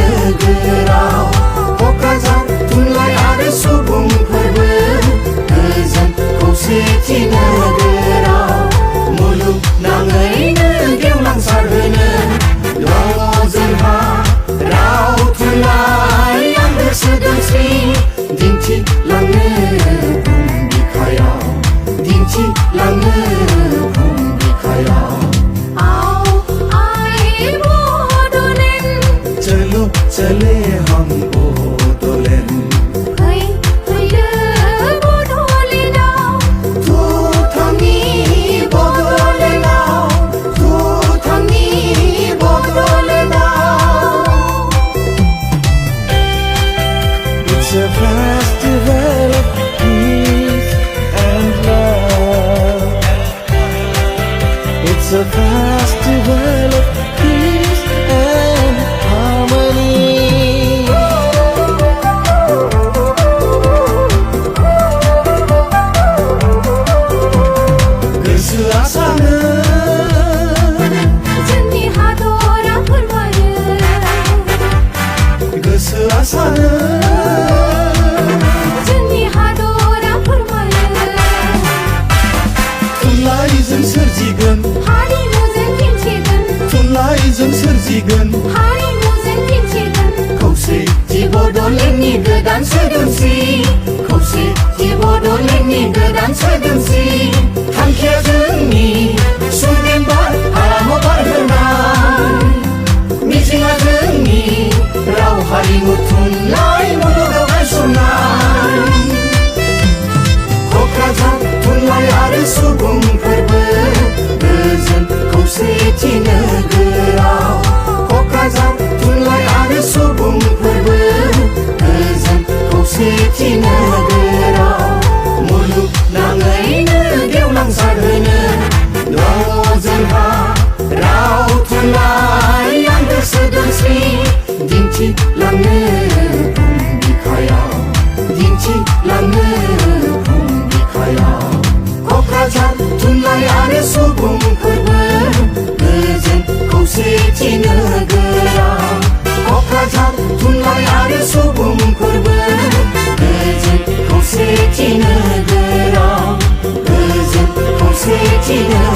नोगोराव क'क्राझार थुनलाइ आरो सुबुं फोरबो गोजोन खौसेथि नोगोराव मुलुगनाङैनो गेवलांसारहोनो दङ जोंहा राव थुनलाइ आंगो सोदोमस्रि दिन्थिलांनो बुहुम बिखायाव दिन्थिलांनो बुहुम बिखायाव चले हम बोडोलैंड फैयो बड'लेण्डआव तु थांनि बड'लेण्डआव तु थांनि बड'लेण्डआव It's a festival of peace and love It's a festival of peace and harmony गोसोआ सानो जोंनि हादरा फोरमायो गोसोआ सानो जोंनि हादरा फोरमायो थुनलाइजों सोरजिगोन हारिमुजों दिन्थिगोन थुनलाइजों सोरजिगोन हारिमुजों दिन्थिगोन खौसेथि बड'लेण्डनि गोदान सोदोमस्रि खौसेथि बड'लेण्डनि गोदान सोदोमस्रि थांखिया जोंनि सुदेम बार हालामाव बारहोनाय मिजिंआ जोंनि राव हारिमु थुनलाइ मुलुगाव गायसननाय क'क्राझार थुनलाइ आरो सुबुं फोरबो गोजोन खौसेथि नोगोराव क'क्राझार थुनलाइ आरो सुबुं फोरबो गोजोन खौसेथि नोगोराव मुलुगनाङैनो गेवलांसारहोनो दङ जोंहा राव थुनलाइ आंगो सोदोमस्रि दिन्थिलांनो बुहुम बिखायाव दिन्थिलांनो बुहुम बिखायाव क'क्राझार थुनलाइ आरो सुबुं फोरबो गोजोन खौसेथि नोगोराव क'क्राझार थुनलाइ आरो सुबुं फोरबो गोजोन खौसेथि नोगोराव गोजोन खौसेथि नोगोराव